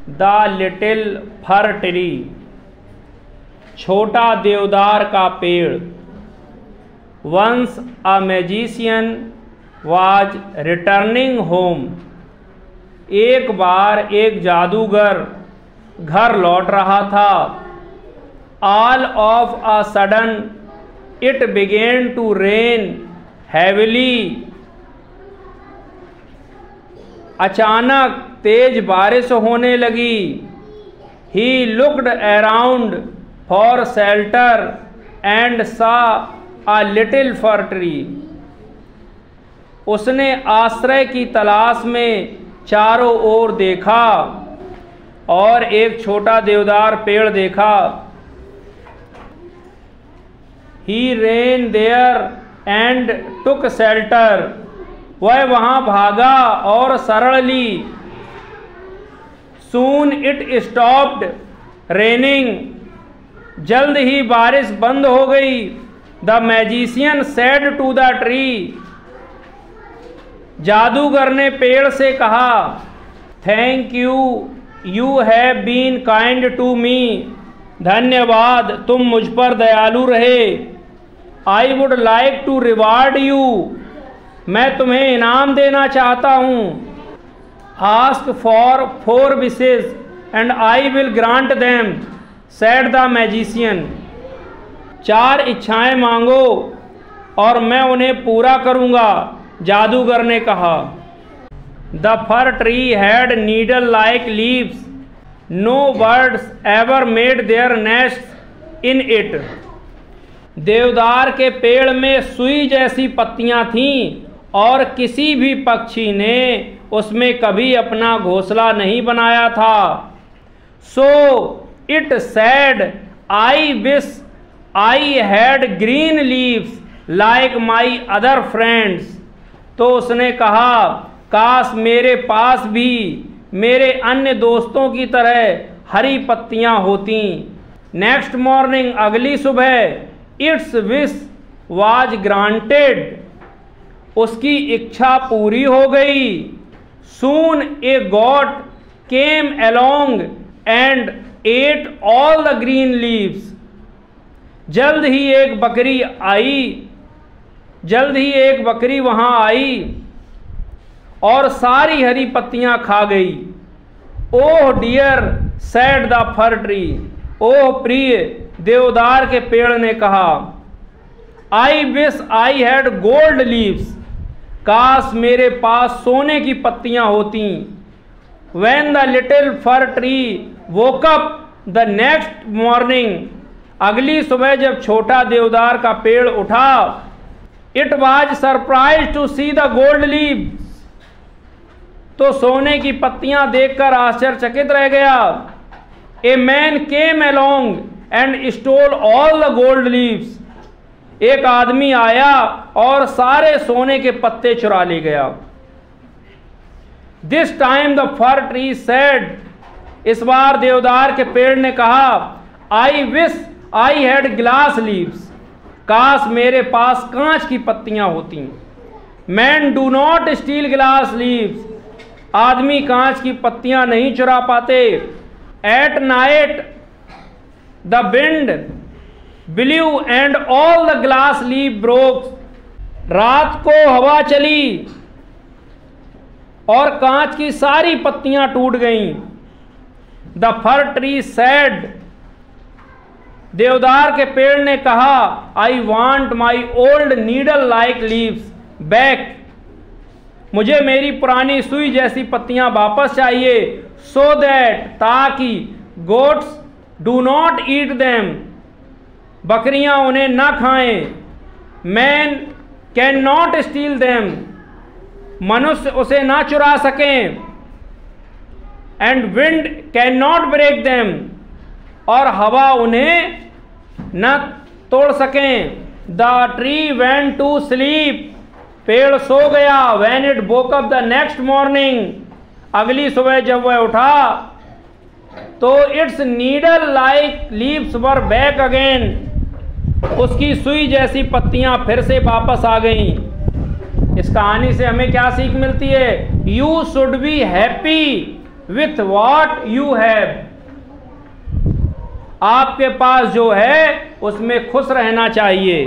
The little fir tree, छोटा देवदार का पेड़। Once a magician was returning home, एक बार एक जादूगर घर लौट रहा था। All of a sudden it began to rain heavily, अचानक तेज बारिश होने लगी। He looked around for shelter and saw a little fir tree, उसने आश्रय की तलाश में चारों ओर देखा और एक छोटा देवदार पेड़ देखा। He ran there and took shelter, वह वहाँ भागा और शरण ली। सून इट स्टॉप्ड रेनिंग, जल्द ही बारिश बंद हो गई। The magician said to the tree, जादूगर ने पेड़ से कहा, thank you, you have been kind to me, धन्यवाद, तुम मुझ पर दयालु रहे। I would like to reward you, मैं तुम्हें इनाम देना चाहता हूँ। Ask for 4 wishes and I will grant them, said the magician, 4 इच्छाएं मांगो और मैं उन्हें पूरा करूँगा, जादूगर ने कहा। The fir tree had needle like leaves, no birds ever made their nest in it, देवदार के पेड़ में सुई जैसी पत्तियां थीं और किसी भी पक्षी ने उसमें कभी अपना घोंसला नहीं बनाया था। So it said, I wish I had green leaves like my other friends, तो उसने कहा, काश मेरे पास भी मेरे अन्य दोस्तों की तरह हरी पत्तियां होती। नेक्स्ट मॉर्निंग, अगली सुबह, इट्स विश वाज ग्रांटेड, उसकी इच्छा पूरी हो गई। Soon a goat came along and ate all the green leaves, जल्द ही एक बकरी वहां आई और सारी हरी पत्तियां खा गई। Oh dear, said the fir tree, ओह प्रिय, देवदार के पेड़ ने कहा। I wish I had gold leaves, काश मेरे पास सोने की पत्तियां होती। When the little fir tree woke up the next morning, अगली सुबह जब छोटा देवदार का पेड़ उठा, it was surprise to see the gold leaves, तो सोने की पत्तियां देखकर आश्चर्यचकित रह गया। A man came along and stall all the gold leaves, एक आदमी आया और सारे सोने के पत्ते चुरा ले गया। This time the fir tree said, इस बार देवदार के पेड़ ने कहा, I wish I had glass leaves, काश मेरे पास कांच की पत्तियां होती। Man do not steel glass leaves, आदमी कांच की पत्तियां नहीं चुरा पाते। At night the wind blue and all the glass leave broke, रात को हवा चली और कांच की सारी पत्तियां टूट गईं। द फर ट्री सेड, देवदार के पेड़ ने कहा, I want my old needle like leaves back, मुझे मेरी पुरानी सुई जैसी पत्तियां वापस चाहिए। सो दैट, ताकि goats do not eat them, बकरियां उन्हें ना खाएं। Man can not steal them, मनुष्य उसे ना चुरा सकें। And wind can not break them, और हवा उन्हें न तोड़ सकें। The tree went to sleep, पेड़ सो गया। When it woke up the next morning, अगली सुबह जब वह उठा तो it's needle like leaves were back again, उसकी सुई जैसी पत्तियां फिर से वापस आ गईं। इस कहानी से हमें क्या सीख मिलती है? You should be happy with what you have, आपके पास जो है उसमें खुश रहना चाहिए।